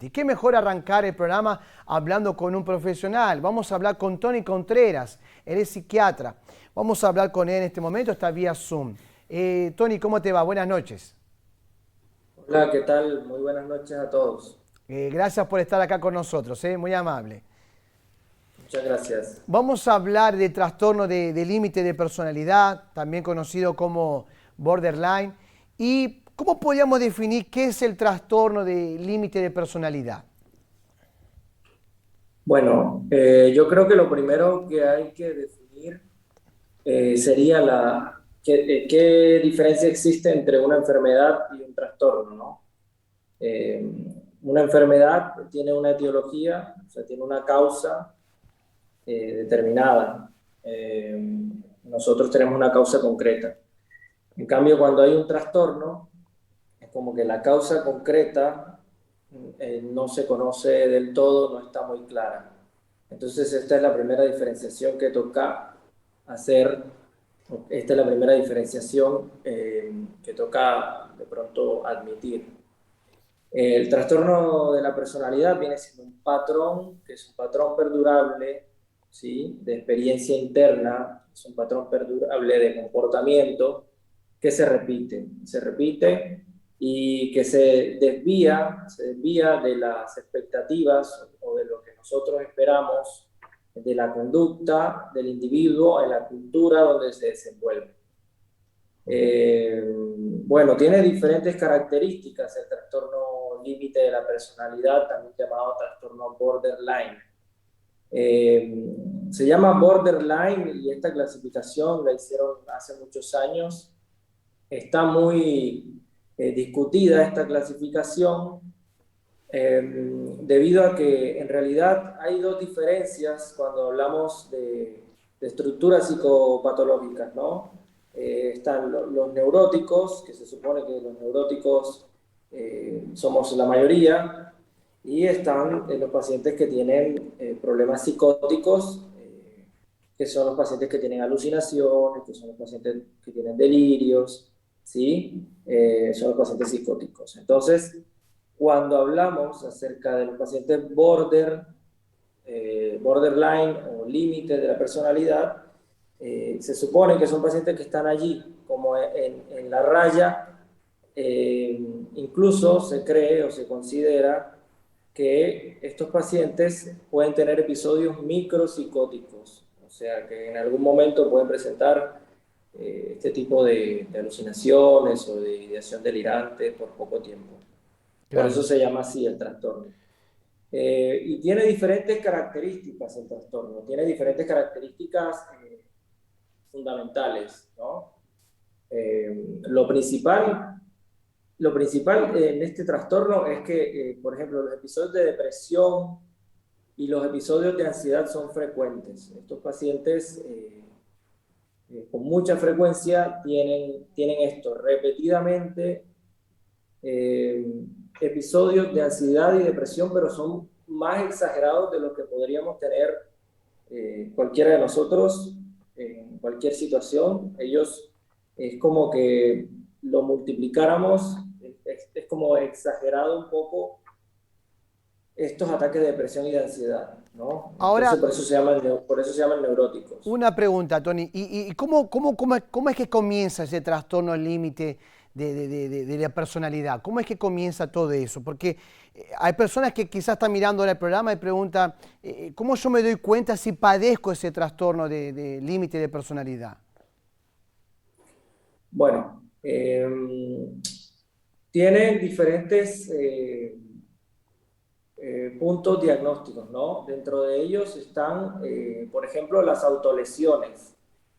Y qué mejor arrancar el programa hablando con un profesional. Vamos a hablar con Tony Contreras, él es psiquiatra. Vamos a hablar con él en este momento, está vía Zoom. Tony, ¿cómo te va? Buenas noches. Hola, ¿qué tal? Muy buenas noches a todos. Gracias por estar acá con nosotros, muy amable. Muchas gracias. Vamos a hablar de trastorno de límite de personalidad, también conocido como borderline. ¿Y cómo podríamos definir qué es el trastorno de límite de personalidad? Bueno, yo creo que lo primero que hay que definir sería qué diferencia existe entre una enfermedad y un trastorno, ¿no? Eh, una enfermedad tiene una etiología, o sea, tiene una causa determinada. Nosotros tenemos una causa concreta. En cambio, cuando hay un trastorno, es como que la causa concreta no se conoce del todo, no está muy clara. Entonces, esta es la primera diferenciación que toca hacer, esta es la primera diferenciación que toca de pronto admitir. El trastorno de la personalidad viene siendo un patrón, que es un patrón perdurable, ¿sí? De experiencia interna, es un patrón perdurable de comportamiento que se repite y que se desvía de las expectativas o de lo que nosotros esperamos de la conducta del individuo en la cultura donde se desenvuelve. Bueno, tiene diferentes características el trastorno límite de la personalidad, también llamado trastorno borderline. Se llama borderline y esta clasificación la hicieron hace muchos años. Está muy discutida esta clasificación debido a que en realidad hay dos diferencias cuando hablamos de estructuras psicopatológicas, ¿no? Están los neuróticos, que se supone que los neuróticos somos la mayoría, y están los pacientes que tienen problemas psicóticos, que son los pacientes que tienen alucinaciones, que son los pacientes que tienen delirios, ¿sí? Son los pacientes psicóticos. Entonces, cuando hablamos acerca de los pacientes borderline o límite de la personalidad, se supone que son pacientes que están allí, como en la raya. Incluso se cree o se considera que estos pacientes pueden tener episodios micropsicóticos, o sea que en algún momento pueden presentar este tipo de alucinaciones o de ideación delirante por poco tiempo. Por Claro. eso se llama así el trastorno. Y tiene diferentes características el trastorno, tiene diferentes características fundamentales, ¿no? Lo principal, lo principal en este trastorno es que, por ejemplo, los episodios de depresión y los episodios de ansiedad son frecuentes. Estos pacientes con mucha frecuencia tienen esto repetidamente, eh, episodios de ansiedad y depresión, pero son más exagerados de lo que podríamos tener cualquiera de nosotros en cualquier situación. Ellos es como que lo multiplicáramos, es como exagerado un poco estos ataques de depresión y de ansiedad, ¿no? Entonces Ahora, por eso se llaman neuróticos. una pregunta, Tony. ¿Y cómo es que comienza ese trastorno límite de la personalidad? ¿Cómo es que comienza todo eso? Porque hay personas que quizás están mirando ahora el programa y preguntan, ¿cómo yo me doy cuenta si padezco ese trastorno de límite de personalidad? Bueno, tiene diferentes puntos diagnósticos, ¿no? Dentro de ellos están, por ejemplo, las autolesiones.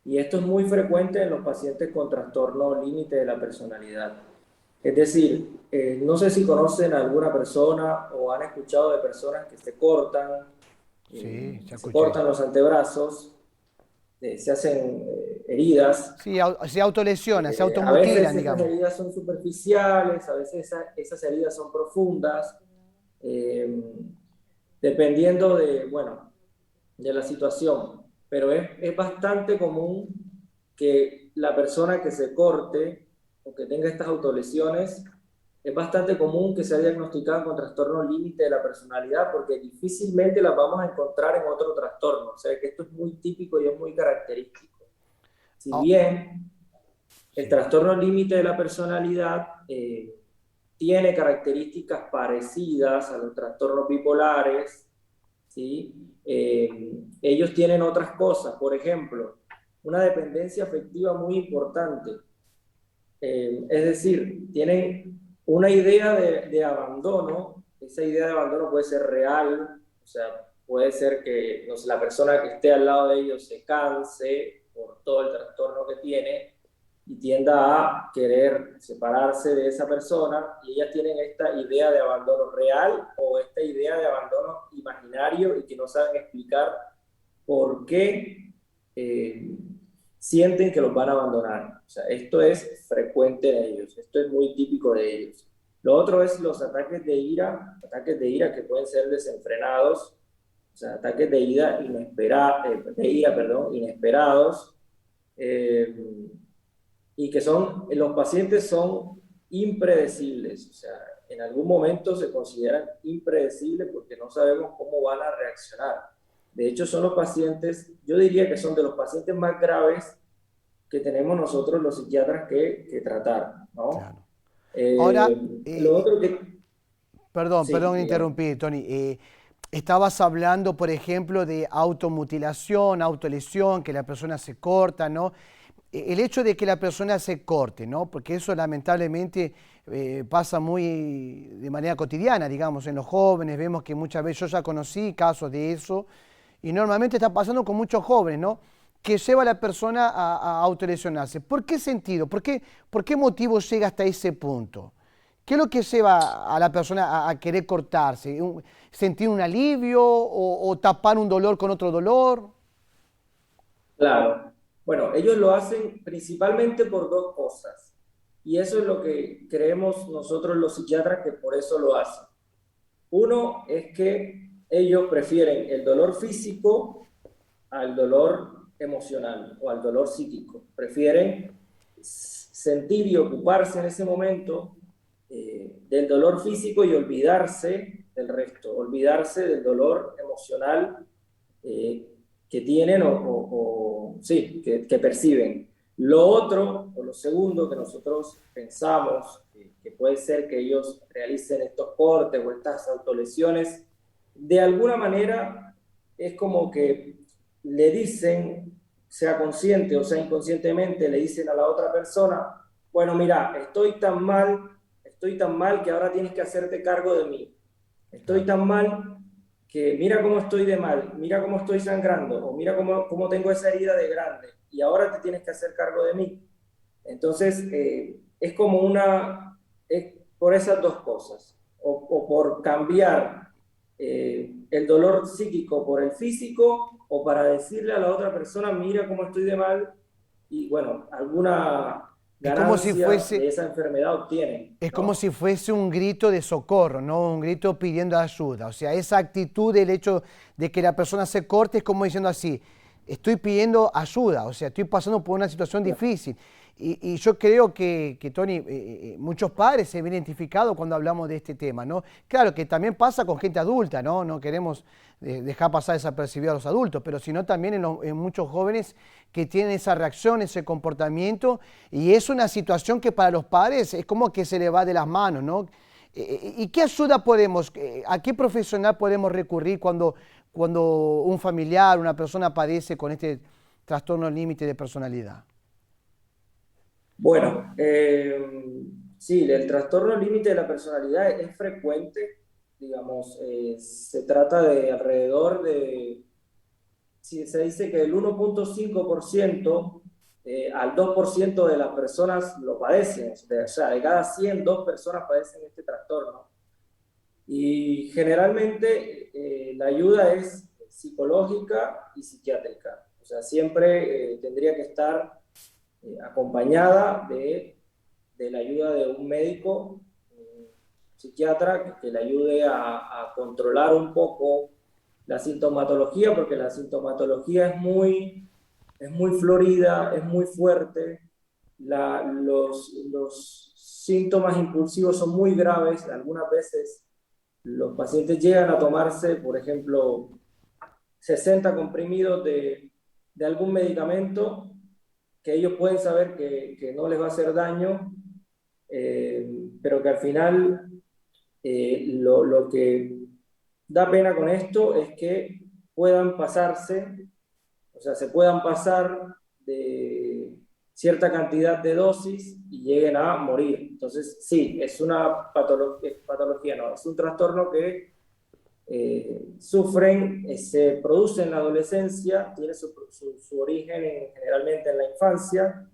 Y esto es muy frecuente en los pacientes con trastorno límite de la personalidad. Es decir, no sé si conocen a alguna persona o han escuchado de personas que Sí, ya se escuché. cortan los antebrazos, se hacen heridas. Sí, se autolesionan, se A veces automutilan, estas digamos. heridas son superficiales, a veces esas heridas son profundas, eh, dependiendo de, bueno, de la situación. Pero es bastante común que la persona que se corte o que tenga estas autolesiones es bastante común que sea diagnosticada con trastorno límite de la personalidad porque difícilmente las vamos a encontrar en otro trastorno. O sea que esto es muy típico y es muy característico. Si Ah, bien el sí, trastorno límite de la personalidad tiene características parecidas a los trastornos bipolares, ¿sí? Ellos tienen otras cosas, por ejemplo, una dependencia afectiva muy importante. Es decir, tienen una idea de abandono. Esa idea de abandono puede ser real, o sea, puede ser que no sé, la persona que esté al lado de ellos se canse por todo el trastorno que tiene y tienda a querer separarse de esa persona, y ellas tienen esta idea de abandono real o esta idea de abandono imaginario y que no saben explicar por qué sienten que los van a abandonar. O sea, esto es frecuente en ellos, esto es muy típico de ellos. Lo otro es los ataques de ira que pueden ser desenfrenados, o sea, ataques de ira, perdón, inesperados, eh, y que los pacientes son impredecibles, o sea, en algún momento se consideran impredecibles porque no sabemos cómo van a reaccionar. De hecho, son los pacientes, yo diría que son de los pacientes más graves que tenemos nosotros los psiquiatras que tratar, ¿no? claro. Ahora, Lo otro que, perdón, sí, perdón dígame. interrumpí, Tony. Estabas hablando, por ejemplo, de automutilación, autolesión, que la persona se corta, ¿no? El hecho de que la persona se corte, ¿no? Porque eso lamentablemente pasa muy de manera cotidiana, digamos, en los jóvenes. Vemos que muchas veces yo ya conocí casos de eso y normalmente está pasando con muchos jóvenes, ¿no? Que lleva a la persona a autolesionarse. ¿Por qué sentido? Por qué motivo llega hasta ese punto? ¿Qué es lo que lleva a la persona a querer cortarse? ¿Sentir un alivio o tapar un dolor con otro dolor? Claro. Bueno, ellos lo hacen principalmente por dos cosas. Y eso es lo que creemos nosotros los psiquiatras que por eso lo hacen. Uno es que ellos prefieren el dolor físico al dolor emocional o al dolor psíquico. Prefieren sentir y ocuparse en ese momento del dolor físico y olvidarse del resto, olvidarse del dolor emocional eh, que tienen sí, que perciben. Lo otro, o lo segundo que nosotros pensamos que puede ser que ellos realicen estos cortes o estas autolesiones, de alguna manera es como que le dicen, sea consciente o sea inconscientemente, le dicen a la otra persona, bueno, mira, estoy tan mal que ahora tienes que hacerte cargo de mí. Estoy Claro. tan mal que mira cómo estoy de mal, mira cómo estoy sangrando, o mira cómo tengo esa herida de grande, y ahora te tienes que hacer cargo de mí. Entonces, es como es por esas dos cosas, o por cambiar el dolor psíquico por el físico, o para decirle a la otra persona, mira cómo estoy de mal, y bueno, alguna Es como si ganancia de fuese, esa enfermedad obtienen, es como si ¿no? fuese un grito de socorro, ¿no? Un grito pidiendo ayuda. O sea, esa actitud del hecho de que la persona se corte es como diciendo así, estoy pidiendo ayuda, o sea, estoy pasando por una situación difícil. Y yo creo que Tony, muchos padres se ven identificados cuando hablamos de este tema, ¿no? Claro que también pasa con gente adulta, ¿no? No queremos dejar pasar desapercibido a los adultos, pero sino también en muchos jóvenes que tienen esa reacción, ese comportamiento, y es una situación que para los padres es como que se le va de las manos, ¿no? ¿Y qué ayuda podemos, a qué profesional podemos recurrir cuando un familiar, una persona padece con este trastorno límite de personalidad? Bueno, sí, el trastorno límite de la personalidad es frecuente, digamos, se trata de alrededor de, si se dice que el 1,5% al 2% de las personas lo padecen, o sea, de cada 100, 2 personas padecen este trastorno. Y generalmente la ayuda es psicológica y psiquiátrica, o sea, siempre tendría que estar acompañada de la ayuda de un médico, psiquiatra, que le ayude a controlar un poco la sintomatología, porque la sintomatología es muy florida, es muy fuerte. Los síntomas impulsivos son muy graves. Algunas veces los pacientes llegan a tomarse, por ejemplo, 60 comprimidos de algún medicamento que ellos pueden saber que no les va a hacer daño, pero que al final lo que da pena con esto es que puedan pasarse, o sea, se puedan pasar de cierta cantidad de dosis y lleguen a morir. Entonces, sí, es una patología, no, es un trastorno que sufren, se produce en la adolescencia, tiene su origen generalmente en la infancia.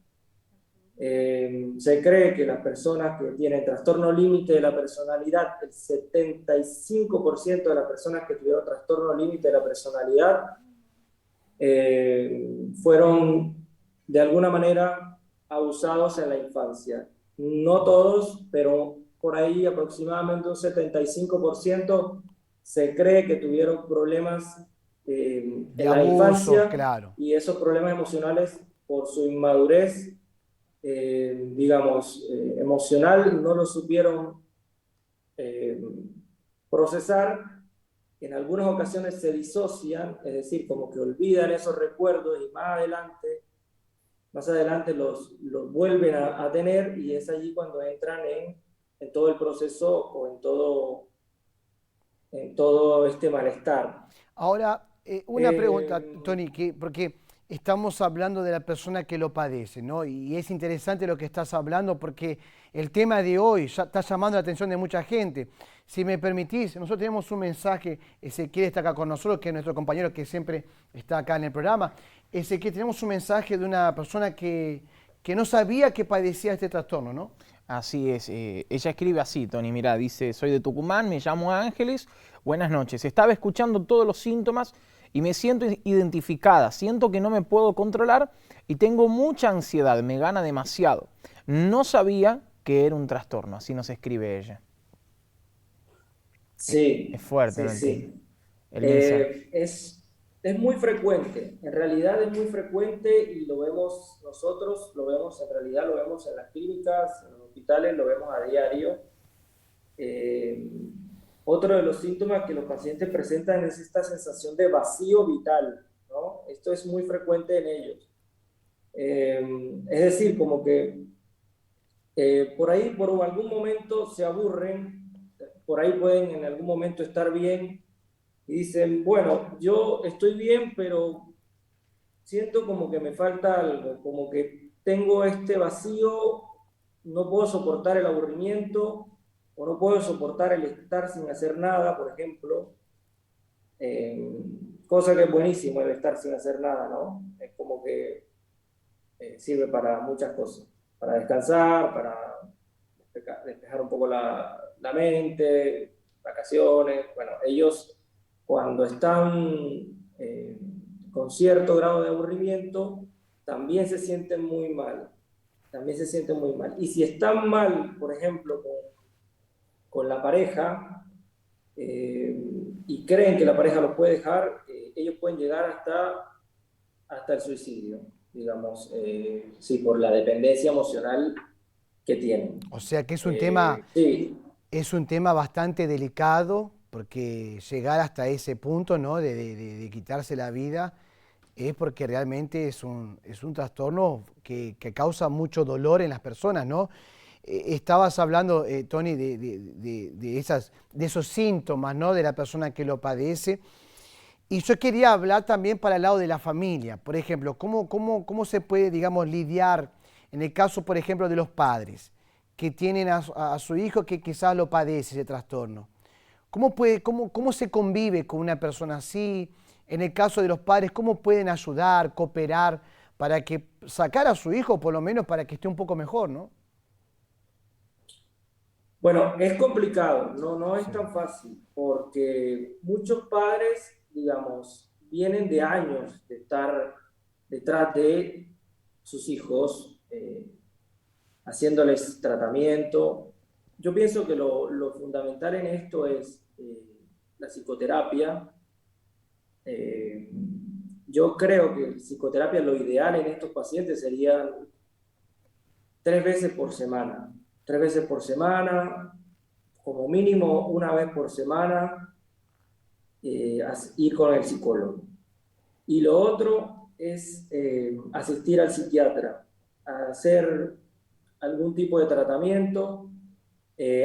Se cree que las personas que tienen trastorno límite de la personalidad, el 75% de las personas que tuvieron trastorno límite de la personalidad fueron de alguna manera abusados en la infancia. No todos, pero por ahí aproximadamente un 75% se cree que tuvieron problemas De en la abusos, infancia, claro. y esos problemas emocionales por su inmadurez, digamos, emocional, no lo supieron eh, procesar. En algunas ocasiones se disocian, es decir, como que olvidan esos recuerdos y más adelante los vuelven a tener, y es allí cuando entran en todo el proceso o en todo este malestar. Ahora, una pregunta, Eh, Tony, porque estamos hablando de la persona que lo padece, ¿no? Y es interesante lo que estás hablando porque el tema de hoy ya está llamando la atención de mucha gente. Si me permitís, nosotros tenemos un mensaje, Ezequiel está acá con nosotros, que es nuestro compañero que siempre está acá en el programa. Ezequiel, tenemos un mensaje de una persona que no sabía que padecía este trastorno, ¿no? Así es, ella escribe así, Tony, mira, dice, soy de Tucumán, me llamo Ángeles, buenas noches, estaba escuchando todos los síntomas y me siento identificada, siento que no me puedo controlar y tengo mucha ansiedad, me gana demasiado. No sabía que era un trastorno, así nos escribe ella. Es sí, fuerte, sí, ¿no? sí. El mensaje. Es muy frecuente, en realidad es muy frecuente, y lo vemos nosotros, lo vemos en realidad, lo vemos en las clínicas, en los hospitales, lo vemos a diario. Eh, Otro de los síntomas que los pacientes presentan es esta sensación de vacío vital, ¿no? Esto es muy frecuente en ellos. Es decir, como que por ahí por algún momento se aburren, por ahí pueden en algún momento estar bien y dicen, bueno, yo estoy bien, pero siento como que me falta algo, como que tengo este vacío, no puedo soportar el aburrimiento o no puedo soportar el estar sin hacer nada, por ejemplo. Eh, Cosa que es buenísimo el estar sin hacer nada, ¿no? Es como que sirve para muchas cosas, para descansar, para despejar un poco la mente, vacaciones. Bueno, ellos cuando están eh, con cierto grado de aburrimiento, también se sienten muy mal, también se sienten muy mal. Y si están mal, por ejemplo, con la pareja, eh, y creen que la pareja los puede dejar, ellos pueden llegar hasta el suicidio, digamos, sí, por la dependencia emocional que tienen. O sea que Sí, es un tema bastante delicado porque llegar hasta ese punto, ¿no? De quitarse la vida es porque realmente es un trastorno que causa mucho dolor en las personas, ¿no? Estabas hablando, Tony, de esos síntomas, ¿no? De la persona que lo padece. Y yo quería hablar también para el lado de la familia. Por ejemplo, cómo se puede, digamos, lidiar en el caso, por ejemplo, de los padres que tienen a su hijo que quizás lo padece ese trastorno? ¿Cómo se convive con una persona así? En el caso de los padres, ¿cómo pueden ayudar, cooperar para que sacar a su hijo, por lo menos para que esté un poco mejor, ¿no? bueno, es complicado, no es Sí. tan fácil, porque muchos padres, digamos, vienen de años de estar detrás de sus hijos, haciéndoles tratamiento. Yo pienso que lo fundamental en esto es la psicoterapia. Eh, yo creo que psicoterapia, lo ideal en estos pacientes sería 3 veces por semana. veces por semana, como mínimo una vez por semana, ir con el psicólogo. Y lo otro es asistir al psiquiatra, a hacer algún tipo de tratamiento,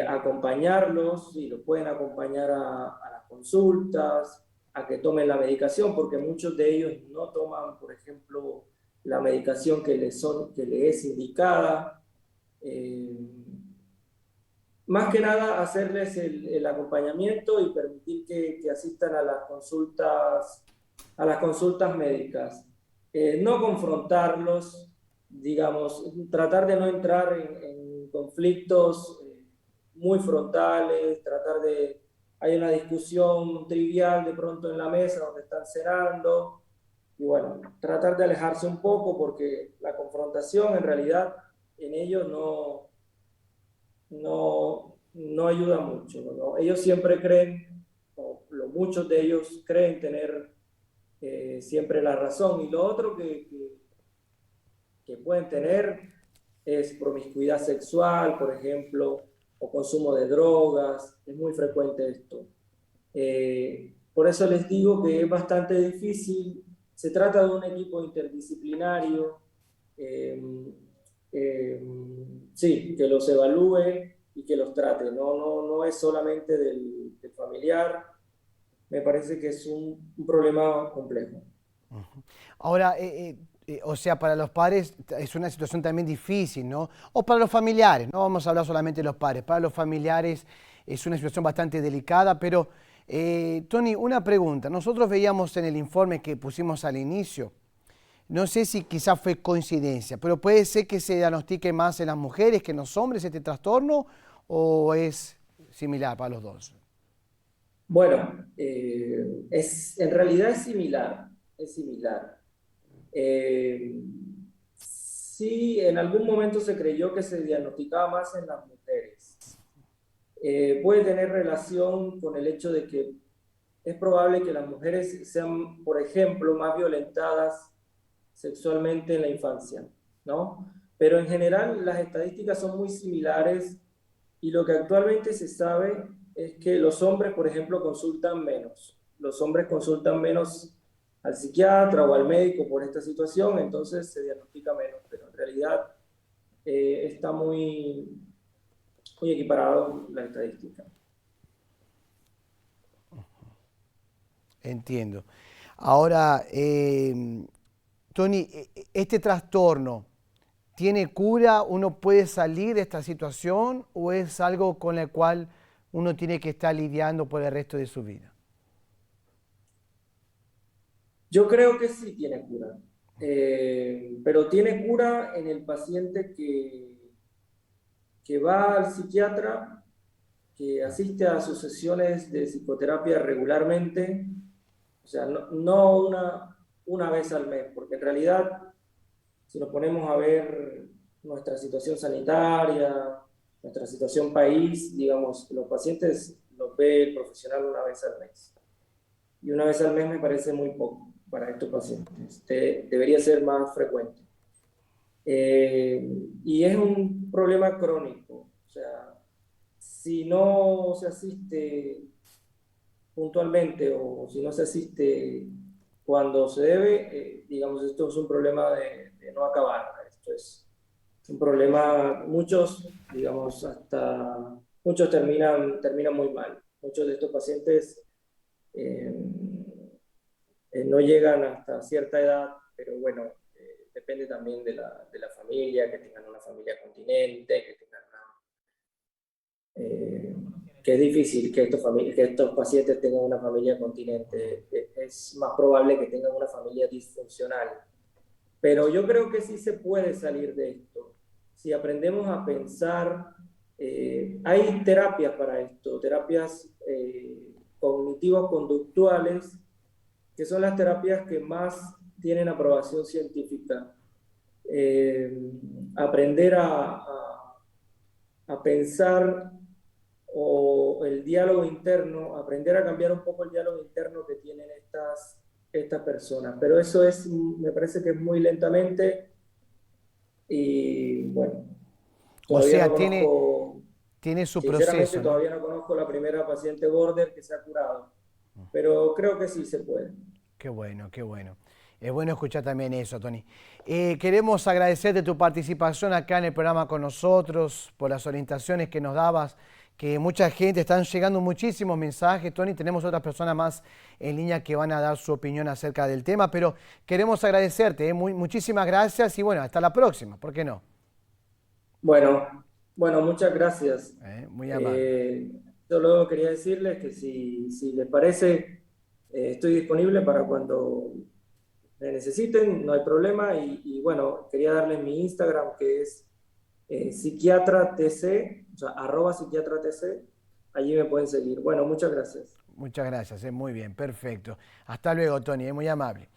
acompañarlos, y los pueden acompañar a las consultas, a que tomen la medicación, porque muchos de ellos no toman, por ejemplo, la medicación que les es indicada. Más que nada hacerles el acompañamiento y permitir que asistan a las consultas médicas. No confrontarlos, digamos, tratar de no entrar en conflictos muy frontales, hay una discusión trivial de pronto en la mesa donde están cenando, y bueno, tratar de alejarse un poco, porque la confrontación en realidad en ellos no ayuda mucho, ¿no? Ellos siempre creen, muchos de ellos creen tener siempre la razón, y lo otro que pueden tener es promiscuidad sexual, por ejemplo, o consumo de drogas. Es muy frecuente esto. Por eso les digo que es bastante difícil. Se trata de un equipo interdisciplinario, eh, sí, que los evalúe y que los trate. No es solamente del familiar. Me parece que es un problema complejo. Ahora, o sea, para los padres es una situación también difícil, ¿no? O para los familiares, no vamos a hablar solamente de los padres, para los familiares es una situación bastante delicada, pero Tony, una pregunta. Nosotros veíamos en el informe que pusimos al inicio, no sé si quizás fue coincidencia, pero puede ser que se diagnostique más en las mujeres que en los hombres este trastorno, o es similar para los dos. Bueno, en realidad es similar, es similar. Sí, en algún momento se creyó que se diagnosticaba más en las mujeres. Puede tener relación con el hecho de que es probable que las mujeres sean, por ejemplo, más violentadas sexualmente en la infancia, ¿no? Pero en general las estadísticas son muy similares, y lo que actualmente se sabe es que los hombres, por ejemplo, consultan menos. Los hombres consultan menos al psiquiatra o al médico por esta situación, entonces se diagnostica menos, pero en realidad está muy equiparado la estadística. Entiendo. Ahora, Tony, ¿este trastorno tiene cura? ¿Uno puede salir de esta situación o es algo con el cual uno tiene que estar lidiando por el resto de su vida? Yo creo que sí tiene cura, pero tiene cura en el paciente que va al psiquiatra, que asiste a sus sesiones de psicoterapia regularmente, o sea, no una vez al mes, porque en realidad, si nos ponemos a ver nuestra situación sanitaria, nuestra situación país, digamos, los pacientes los ve el profesional una vez al mes. Y una vez al mes me parece muy poco para estos pacientes. Debería ser más frecuente. Y es un problema crónico. O sea, si no se asiste puntualmente, o si no se asiste cuando se debe, digamos, esto es un problema de no acabar. Esto es un problema, digamos, muchos terminan muy mal. Muchos de estos pacientes eh, no llegan hasta cierta edad, pero bueno, depende también de la familia, que tengan una familia continente, que es difícil que estos pacientes tengan una familia continente. Es más probable que tengan una familia disfuncional. Pero yo creo que sí se puede salir de esto. Si aprendemos a pensar, hay terapias para esto, terapias cognitivo-conductuales, que son las terapias que más tienen aprobación científica. Aprender a pensar, o el diálogo interno, aprender a cambiar un poco el diálogo interno que tienen estas personas. Pero eso me parece que es muy lentamente, y bueno, O Todavía sea, no conozco, tiene su sinceramente proceso, ¿no? todavía no conozco la primera paciente border que se ha curado, pero creo que sí se puede. Qué bueno, qué bueno. Es bueno escuchar también eso, Tony. Queremos agradecerte tu participación acá en el programa con nosotros, por las orientaciones que nos dabas, que mucha gente, están llegando muchísimos mensajes, Tony, tenemos otras personas más en línea que van a dar su opinión acerca del tema, pero queremos agradecerte, muchísimas gracias y bueno, hasta la próxima, ¿por qué no? Bueno, muchas gracias. Muy amable. Solo quería decirles que si les parece, estoy disponible para cuando me necesiten, no hay problema. Y bueno, quería darles mi Instagram, que es psiquiatra TC, o sea, @psiquiatra TC. Allí me pueden seguir. Bueno, muchas gracias. Muchas gracias, muy bien, perfecto. Hasta luego, Tony, muy amable.